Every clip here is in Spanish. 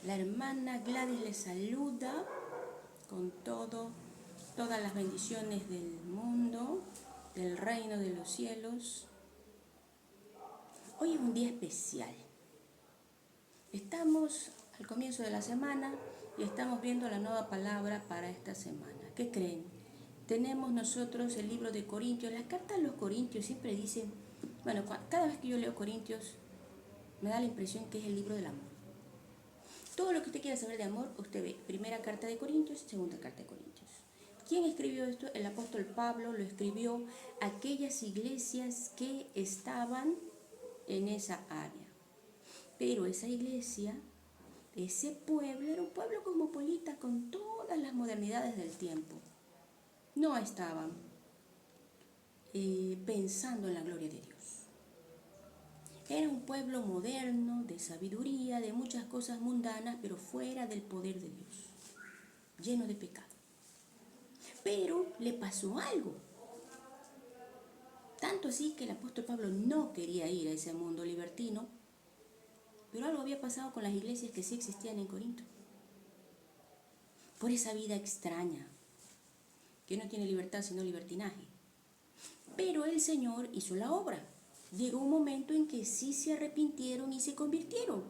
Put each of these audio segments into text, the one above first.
La hermana Gladys les saluda con todas las bendiciones del mundo, del reino de los cielos. Hoy es un día especial. Estamos al comienzo de la semana y estamos viendo la nueva palabra para esta semana. ¿Qué creen? Tenemos nosotros el libro de Corintios. Las cartas de los Corintios siempre dicen, bueno, cada vez que yo leo Corintios me da la impresión que es el libro del amor. Todo lo que usted quiera saber de amor, usted ve primera carta de Corintios, segunda carta de Corintios. ¿Quién escribió esto? El apóstol Pablo lo escribió a aquellas iglesias que estaban en esa área. Pero esa iglesia, ese pueblo, era un pueblo cosmopolita con todas las modernidades del tiempo. No estaban pensando en la gloria de Dios. Era un pueblo moderno, de sabiduría, de muchas cosas mundanas, pero fuera del poder de Dios, lleno de pecado. Pero le pasó algo. Tanto así que el apóstol Pablo no quería ir a ese mundo libertino, pero algo había pasado con las iglesias que sí existían en Corinto. Por esa vida extraña, que no tiene libertad sino libertinaje. Pero el Señor hizo la obra. Llegó un momento en que sí se arrepintieron y se convirtieron.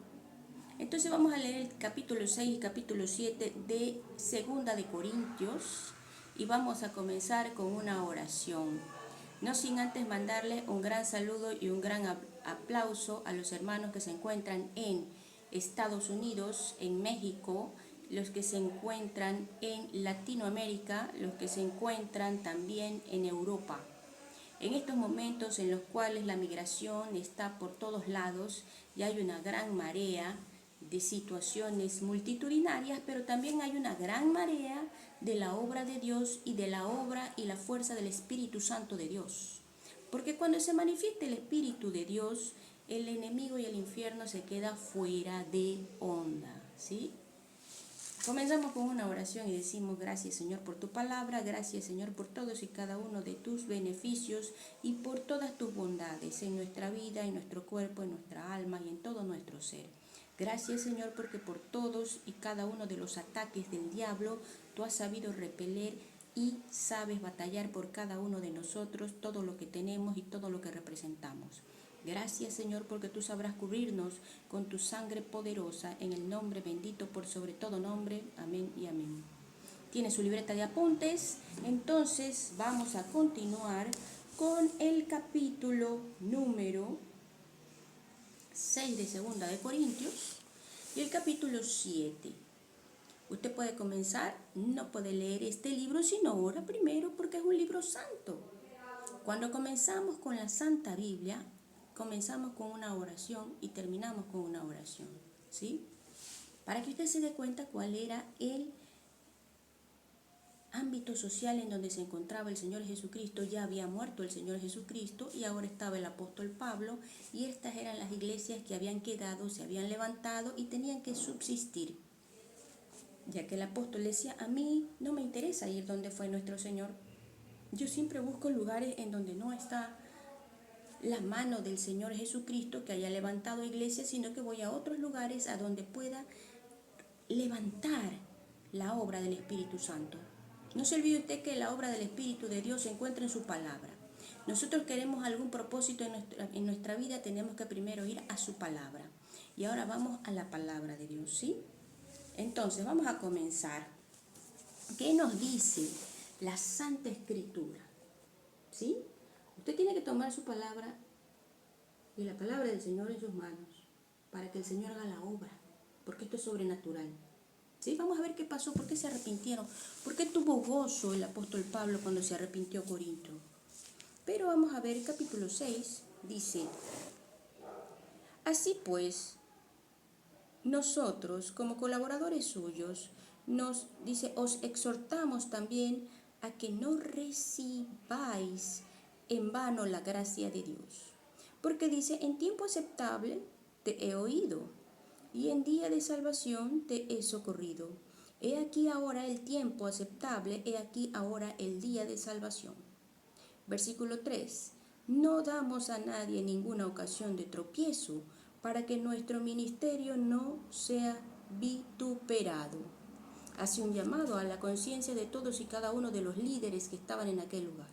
Entonces vamos a leer el capítulo 6 y capítulo 7 de Segunda de Corintios y vamos a comenzar con una oración. No sin antes mandarle un gran saludo y un gran aplauso a los hermanos que se encuentran en Estados Unidos, en México, los que se encuentran en Latinoamérica, los que se encuentran también en Europa. En estos momentos en los cuales la migración está por todos lados y hay una gran marea de situaciones multitudinarias, pero también hay una gran marea de la obra de Dios y de la obra y la fuerza del Espíritu Santo de Dios. Porque cuando se manifiesta el Espíritu de Dios, el enemigo y el infierno se queda fuera de onda, ¿sí? Comenzamos con una oración y decimos: gracias, Señor, por tu palabra, gracias, Señor, por todos y cada uno de tus beneficios y por todas tus bondades en nuestra vida, en nuestro cuerpo, en nuestra alma y en todo nuestro ser. Gracias, Señor, porque por todos y cada uno de los ataques del diablo tú has sabido repeler y sabes batallar por cada uno de nosotros, todo lo que tenemos y todo lo que representamos. Gracias, Señor, porque tú sabrás cubrirnos con tu sangre poderosa en el nombre bendito por sobre todo nombre. Amén y amén. Tiene su libreta de apuntes. Entonces vamos a continuar con el capítulo número 6 de Segunda de Corintios y el capítulo 7. Usted puede comenzar, no puede leer este libro sino ora primero porque es un libro santo. Cuando comenzamos con la Santa Biblia, comenzamos con una oración y terminamos con una oración, ¿sí? Para que usted se dé cuenta cuál era el ámbito social en donde se encontraba el Señor Jesucristo. Ya había muerto el Señor Jesucristo y ahora estaba el apóstol Pablo, y estas eran las iglesias que habían quedado, se habían levantado y tenían que subsistir. Ya que el apóstol decía: a mí no me interesa ir donde fue nuestro Señor. Yo siempre busco lugares en donde no está la mano del Señor Jesucristo que haya levantado iglesias, sino que voy a otros lugares a donde pueda levantar la obra del Espíritu Santo. No se olvide usted que la obra del Espíritu de Dios se encuentra en su palabra. Nosotros queremos algún propósito en nuestra vida, tenemos que primero ir a su palabra. Y ahora vamos a la palabra de Dios, ¿sí? Entonces vamos a comenzar. ¿Qué nos dice la Santa Escritura? ¿Sí? Usted tiene que tomar su palabra y la palabra del Señor en sus manos para que el Señor haga la obra, porque esto es sobrenatural. ¿Sí? Vamos a ver qué pasó, por qué se arrepintieron, por qué tuvo gozo el apóstol Pablo cuando se arrepintió Corinto. Pero vamos a ver el capítulo 6, dice: así pues, nosotros como colaboradores suyos os exhortamos también a que no recibáis en vano la gracia de Dios. Porque dice: en tiempo aceptable te he oído, y en día de salvación te he socorrido. He aquí ahora el tiempo aceptable, he aquí ahora el día de salvación. Versículo 3. No damos a nadie ninguna ocasión de tropiezo, para que nuestro ministerio no sea vituperado. Hace un llamado a la conciencia de todos y cada uno de los líderes que estaban en aquel lugar.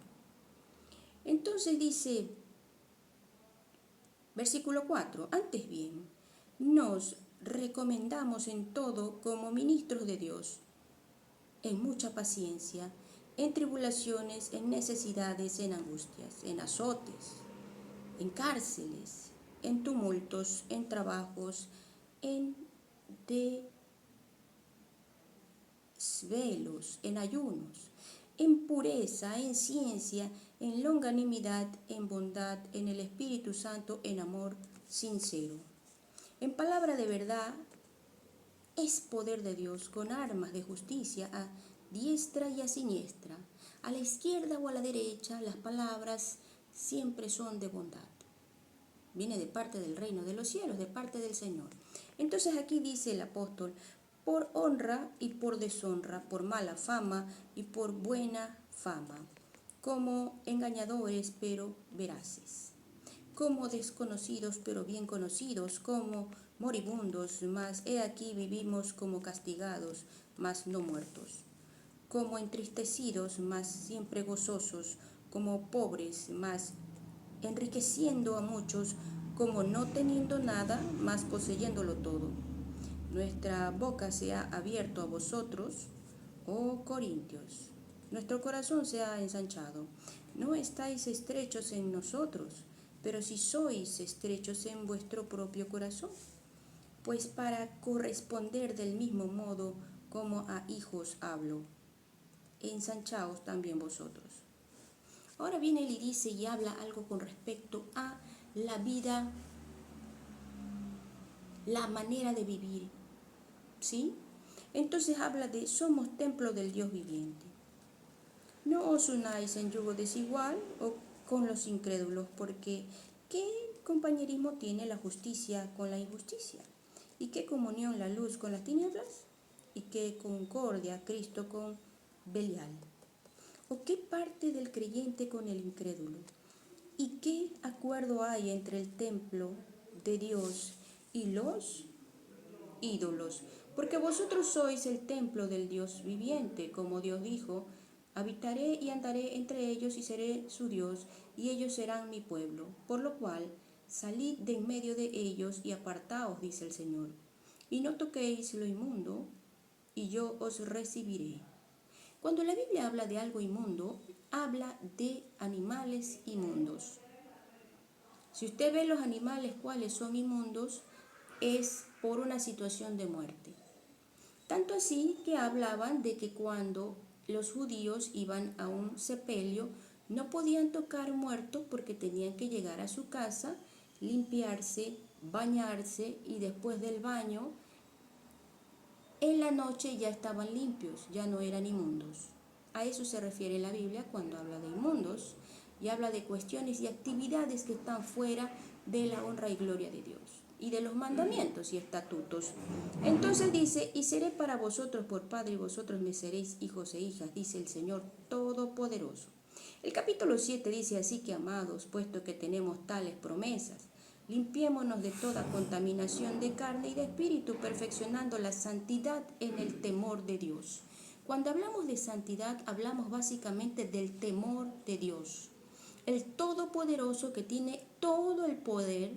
Entonces dice, versículo 4, antes bien, nos recomendamos en todo como ministros de Dios, en mucha paciencia, en tribulaciones, en necesidades, en angustias, en azotes, en cárceles, en tumultos, en trabajos, en desvelos, en ayunos, en pureza, en ciencia, en longanimidad, en bondad, en el Espíritu Santo, en amor sincero. En palabra de verdad, es poder de Dios con armas de justicia a diestra y a siniestra. A la izquierda o a la derecha, las palabras siempre son de bondad. Viene de parte del reino de los cielos, de parte del Señor. Entonces aquí dice el apóstol, por honra y por deshonra, por mala fama y por buena fama, como engañadores pero veraces, como desconocidos pero bien conocidos, como moribundos, mas he aquí vivimos, como castigados, mas no muertos, como entristecidos, mas siempre gozosos, como pobres, mas enriqueciendo a muchos, como no teniendo nada, mas poseyéndolo todo. Nuestra boca se ha abierto a vosotros, oh Corintios. Nuestro corazón se ha ensanchado. No estáis estrechos en nosotros, pero si sois estrechos en vuestro propio corazón, pues para corresponder del mismo modo como a hijos hablo, ensanchaos también vosotros. Ahora viene él y dice y habla algo con respecto a la vida, la manera de vivir, ¿sí? Entonces habla de somos templo del Dios viviente. No os unáis en yugo desigual o con los incrédulos, porque ¿qué compañerismo tiene la justicia con la injusticia? ¿Y qué comunión la luz con las tinieblas? ¿Y qué concordia Cristo con Belial? ¿O qué parte del creyente con el incrédulo? ¿Y qué acuerdo hay entre el templo de Dios y los ídolos? Porque vosotros sois el templo del Dios viviente, como Dios dijo, habitaré y andaré entre ellos y seré su Dios, y ellos serán mi pueblo. Por lo cual, salid de en medio de ellos y apartaos, dice el Señor, y no toquéis lo inmundo, y yo os recibiré. Cuando la Biblia habla de algo inmundo, habla de animales inmundos. Si usted ve los animales cuáles son inmundos, es por una situación de muerte. Tanto así que hablaban de que cuando los judíos iban a un sepelio, no podían tocar muertos porque tenían que llegar a su casa, limpiarse, bañarse y después del baño, en la noche ya estaban limpios, ya no eran inmundos. A eso se refiere la Biblia cuando habla de inmundos y habla de cuestiones y actividades que están fuera de la honra y gloria de Dios y de los mandamientos y estatutos. Entonces dice, y seré para vosotros por padre y vosotros me seréis hijos e hijas, dice el Señor Todopoderoso. El capítulo 7 dice así que, amados, puesto que tenemos tales promesas, limpiémonos de toda contaminación de carne y de espíritu, perfeccionando la santidad en el temor de Dios. Cuando hablamos de santidad, hablamos básicamente del temor de Dios, el Todopoderoso que tiene todo el poder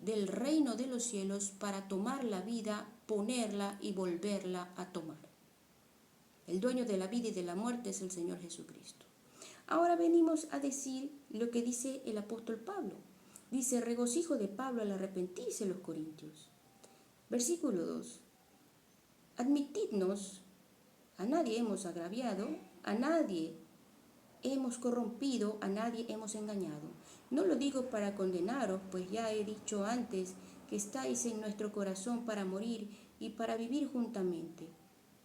del reino de los cielos para tomar la vida, ponerla y volverla a tomar. El dueño de la vida y de la muerte es el Señor Jesucristo. Ahora venimos a decir lo que dice el apóstol Pablo. Dice, regocijo de Pablo al arrepentirse los corintios. Versículo 2. Admitidnos, a nadie hemos agraviado, a nadie hemos corrompido, a nadie hemos engañado. No lo digo para condenaros, pues ya he dicho antes que estáis en nuestro corazón para morir y para vivir juntamente.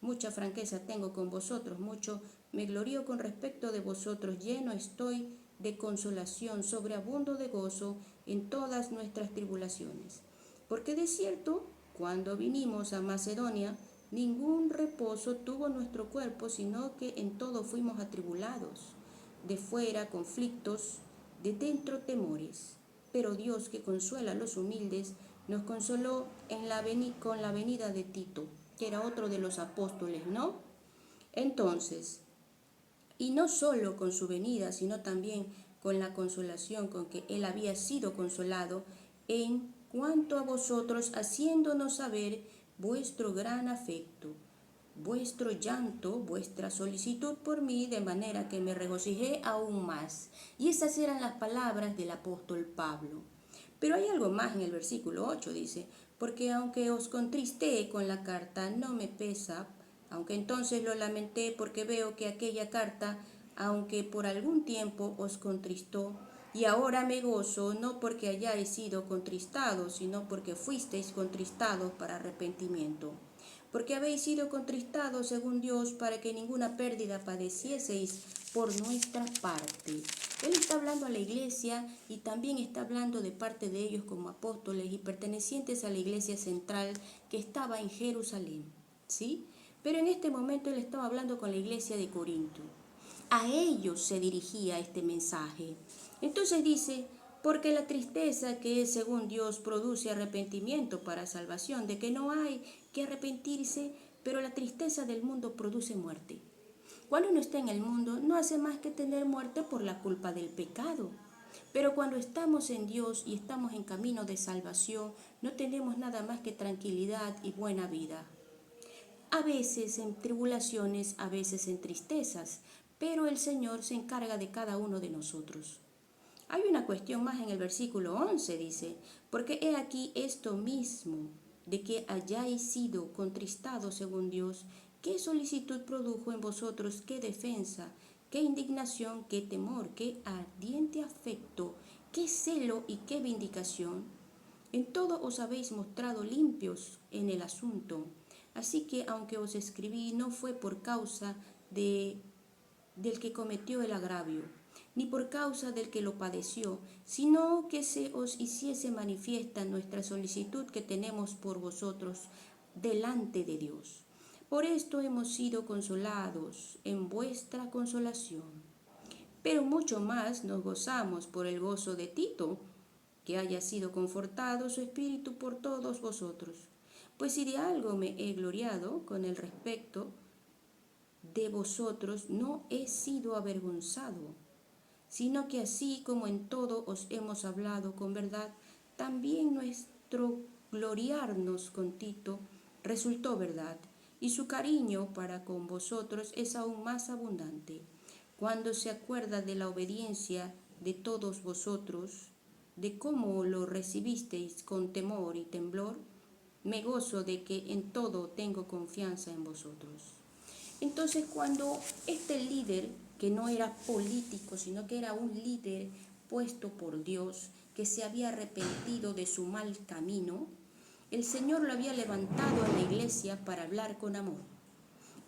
Mucha franqueza tengo con vosotros, mucho me glorío con respecto de vosotros, lleno estoy de consolación, sobreabundo de gozo en todas nuestras tribulaciones. Porque de cierto, cuando vinimos a Macedonia, ningún reposo tuvo nuestro cuerpo, sino que en todo fuimos atribulados, de fuera conflictos, de dentro temores. Pero Dios, que consuela a los humildes, nos consoló con la venida de Tito, que era otro de los apóstoles, ¿no? Entonces, y no solo con su venida, sino también con la consolación con que él había sido consolado en cuanto a vosotros, haciéndonos saber vuestro gran afecto, vuestro llanto, vuestra solicitud por mí, de manera que me regocijé aún más. Y esas eran las palabras del apóstol Pablo. Pero hay algo más en el versículo 8, dice, porque aunque os contristé con la carta, no me pesa, aunque entonces lo lamenté porque veo que aquella carta, aunque por algún tiempo os contristó, y ahora me gozo, no porque hayáis sido contristados, sino porque fuisteis contristados para arrepentimiento. Porque habéis sido contristados según Dios para que ninguna pérdida padecieseis por nuestra parte. Él está hablando a la iglesia y también está hablando de parte de ellos como apóstoles y pertenecientes a la iglesia central que estaba en Jerusalén, ¿sí? Pero en este momento él estaba hablando con la iglesia de Corinto. A ellos se dirigía este mensaje. Entonces dice, porque la tristeza que es según Dios produce arrepentimiento para salvación, de que no hay que arrepentirse, pero la tristeza del mundo produce muerte. Cuando uno está en el mundo, no hace más que tener muerte por la culpa del pecado. Pero cuando estamos en Dios y estamos en camino de salvación, no tenemos nada más que tranquilidad y buena vida. A veces en tribulaciones, a veces en tristezas, pero el Señor se encarga de cada uno de nosotros. Hay una cuestión más en el versículo 11, dice, porque he aquí esto mismo, de que hayáis sido contristados según Dios, qué solicitud produjo en vosotros, qué defensa, qué indignación, qué temor, qué ardiente afecto, qué celo y qué vindicación. En todo os habéis mostrado limpios en el asunto. Así que aunque os escribí, no fue por causa del que cometió el agravio, ni por causa del que lo padeció, sino que se os hiciese manifiesta nuestra solicitud que tenemos por vosotros delante de Dios. Por esto hemos sido consolados en vuestra consolación. Pero mucho más nos gozamos por el gozo de Tito, que haya sido confortado su espíritu por todos vosotros. Pues si de algo me he gloriado con el respecto de vosotros, no he sido avergonzado, sino que así como en todo os hemos hablado con verdad, también nuestro gloriarnos con Tito resultó verdad, y su cariño para con vosotros es aún más abundante, cuando se acuerda de la obediencia de todos vosotros, de cómo lo recibisteis con temor y temblor. Me gozo de que en todo tengo confianza en vosotros. Entonces, cuando este líder, que no era político, sino que era un líder puesto por Dios, que se había arrepentido de su mal camino, el Señor lo había levantado a la iglesia para hablar con amor.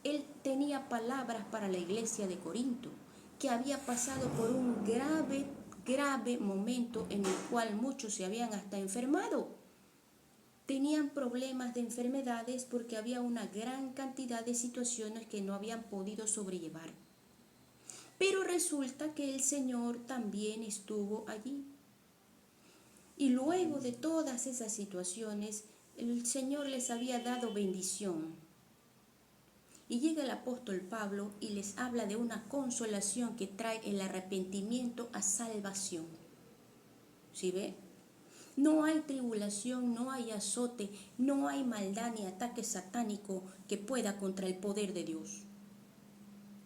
Él tenía palabras para la iglesia de Corinto, que había pasado por un grave momento en el cual muchos se habían hasta enfermado. Tenían problemas de enfermedades porque había una gran cantidad de situaciones que no habían podido sobrellevar. Pero resulta que el Señor también estuvo allí. Y luego de todas esas situaciones, el Señor les había dado bendición. Y llega el apóstol Pablo y les habla de una consolación que trae el arrepentimiento a salvación. ¿Sí ve? No hay tribulación, no hay azote, no hay maldad ni ataque satánico que pueda contra el poder de Dios.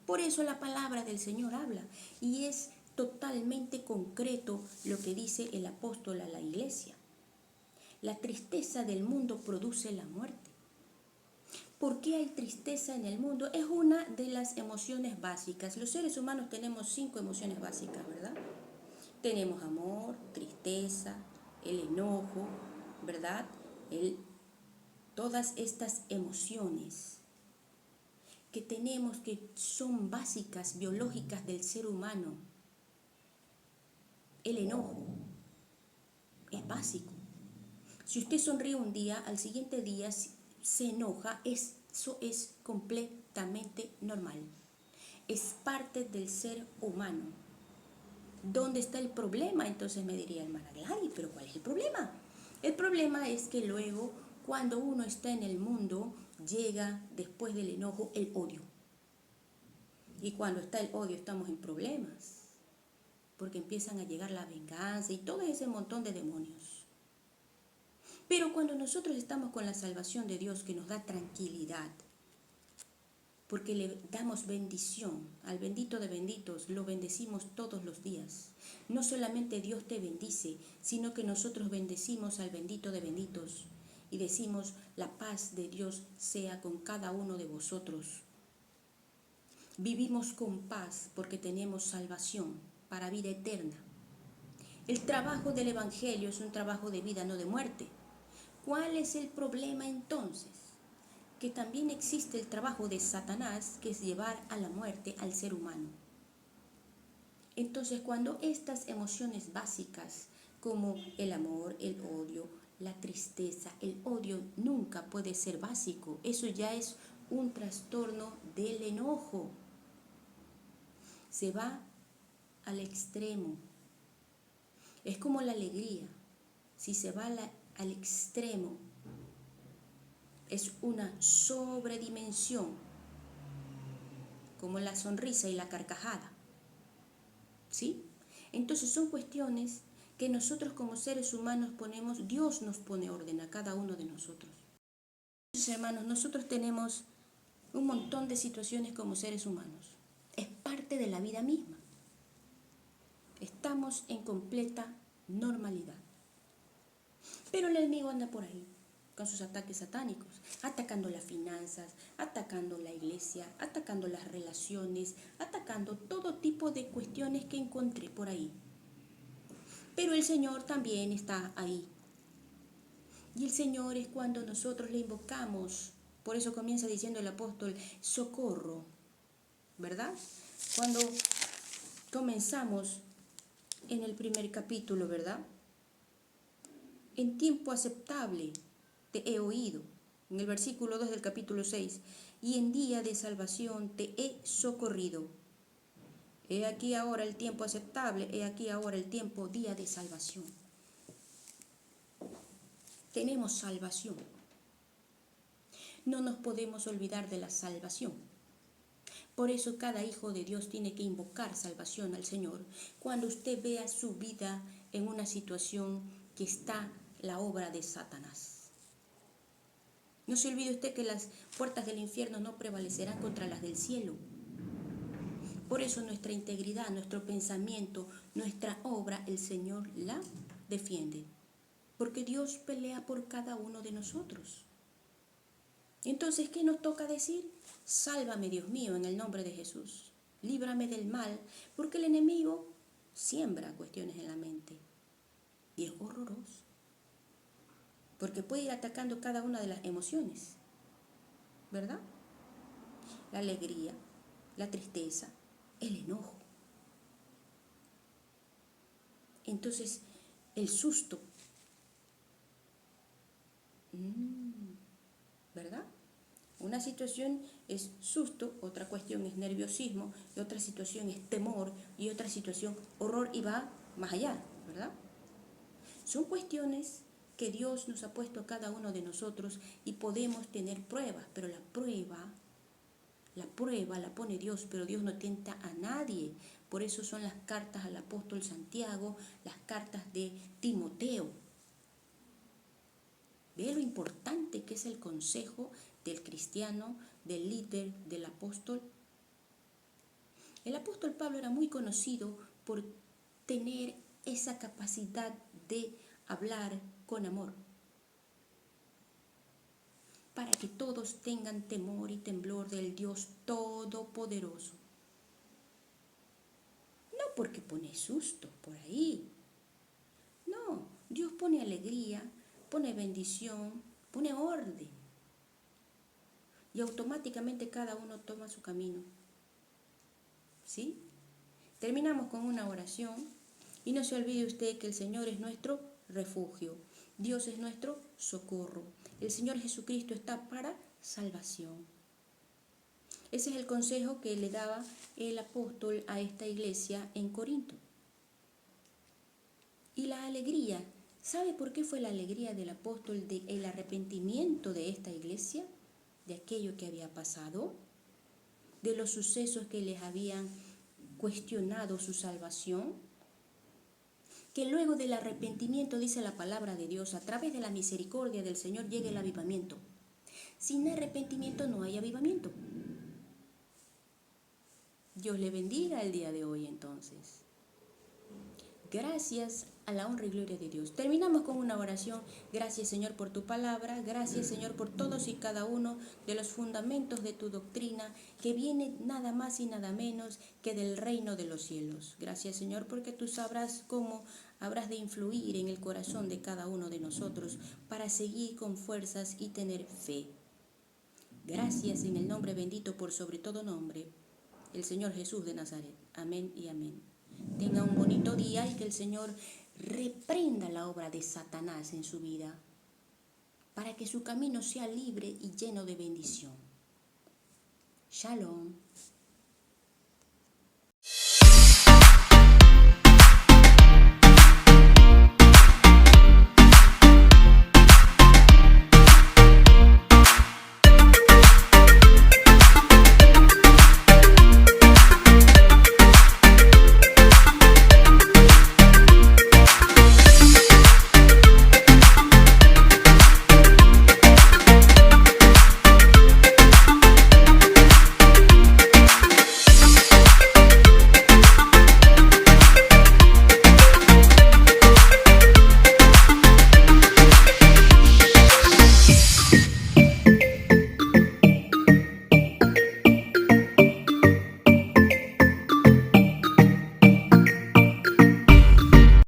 Por eso la palabra del Señor habla y es totalmente concreto lo que dice el apóstol a la iglesia. La tristeza del mundo produce la muerte. ¿Por qué hay tristeza en el mundo? Es una de las emociones básicas. Los seres humanos tenemos 5 emociones básicas, ¿verdad? Tenemos amor, tristeza, el enojo, ¿verdad? Todas estas emociones que tenemos que son básicas, biológicas del ser humano. El enojo es básico. Si usted sonríe un día, al siguiente día se enoja, eso es completamente normal. Es parte del ser humano. ¿Dónde está el problema? Entonces me diría, hermana Gladys, ¿pero cuál es el problema? El problema es que luego, cuando uno está en el mundo, llega después del enojo el odio. Y cuando está el odio estamos en problemas, porque empiezan a llegar la venganza y todo ese montón de demonios. Pero cuando nosotros estamos con la salvación de Dios que nos da tranquilidad, porque le damos bendición al bendito de benditos, lo bendecimos todos los días. No solamente Dios te bendice, sino que nosotros bendecimos al bendito de benditos y decimos, la paz de Dios sea con cada uno de vosotros. Vivimos con paz porque tenemos salvación para vida eterna. El trabajo del Evangelio es un trabajo de vida, no de muerte. ¿Cuál es el problema entonces? Que también existe el trabajo de Satanás, que es llevar a la muerte al ser humano. Entonces, cuando estas emociones básicas, como el amor, el odio, la tristeza, el odio nunca puede ser básico. Eso ya es un trastorno del enojo. Se va al extremo. Es como la alegría. Si se va al extremo, es una sobredimensión, como la sonrisa y la carcajada. ¿Sí? Entonces son cuestiones que nosotros como seres humanos ponemos, Dios nos pone orden a cada uno de nosotros. Entonces, hermanos, nosotros tenemos un montón de situaciones como seres humanos. Es parte de la vida misma. Estamos en completa normalidad. Pero el enemigo anda por ahí, con sus ataques satánicos, atacando las finanzas, atacando la iglesia, atacando las relaciones, atacando todo tipo de cuestiones que encontré por ahí. Pero el Señor también está ahí. Y el Señor es cuando nosotros le invocamos. Por eso comienza diciendo el apóstol, socorro, ¿verdad? Cuando comenzamos en el primer capítulo, ¿verdad? En tiempo aceptable te he oído, en el versículo 2 del capítulo 6, y en día de salvación te he socorrido. He aquí ahora el tiempo aceptable, he aquí ahora el tiempo, día de salvación. Tenemos salvación. No nos podemos olvidar de la salvación. Por eso cada hijo de Dios tiene que invocar salvación al Señor. Cuando usted vea su vida en una situación que está la obra de Satanás. No se olvide usted que las puertas del infierno no prevalecerán contra las del cielo. Por eso nuestra integridad, nuestro pensamiento, nuestra obra, el Señor la defiende. Porque Dios pelea por cada uno de nosotros. Entonces, ¿qué nos toca decir? Sálvame, Dios mío, en el nombre de Jesús. Líbrame del mal, porque el enemigo siembra cuestiones en la mente. Y es horroroso. Porque puede ir atacando cada una de las emociones, ¿verdad? La alegría, la tristeza, el enojo. Entonces, el susto, ¿verdad? Una situación es susto, otra cuestión es nerviosismo, y otra situación es temor, y otra situación horror, y va más allá, ¿verdad? Son cuestiones que Dios nos ha puesto a cada uno de nosotros y podemos tener pruebas, pero la prueba la pone Dios, pero Dios no tienta a nadie. Por eso son las cartas al apóstol Santiago, las cartas de Timoteo. Ve lo importante que es el consejo del cristiano, del líder, del apóstol. El apóstol Pablo era muy conocido por tener esa capacidad de hablar con amor, para que todos tengan temor y temblor del Dios Todopoderoso. No porque pone susto por ahí. No, Dios pone alegría, pone bendición, pone orden. Y automáticamente cada uno toma su camino. ¿Sí? Terminamos con una oración. Y no se olvide usted que el Señor es nuestro refugio. Dios es nuestro socorro. El Señor Jesucristo está para salvación. Ese es el consejo que le daba el apóstol a esta iglesia en Corinto. Y la alegría ¿Sabe por qué fue la alegría del apóstol el arrepentimiento de esta iglesia? De aquello que había pasado, de los sucesos que les habían cuestionado su salvación, que luego del arrepentimiento, dice la palabra de Dios, a través de la misericordia del Señor llega el avivamiento. Sin arrepentimiento no hay avivamiento. Dios le bendiga el día de hoy entonces. Gracias a la honra y gloria de Dios. Terminamos con una oración. Gracias, Señor, por tu palabra. Gracias, Señor, por todos y cada uno de los fundamentos de tu doctrina, que viene nada más y nada menos que del reino de los cielos. Gracias, Señor, porque tú sabrás cómo habrás de influir en el corazón de cada uno de nosotros para seguir con fuerzas y tener fe. Gracias en el nombre bendito por sobre todo nombre, el Señor Jesús de Nazaret. Amén y amén. Tenga un bonito día y que el Señor reprenda la obra de Satanás en su vida para que su camino sea libre y lleno de bendición. Shalom.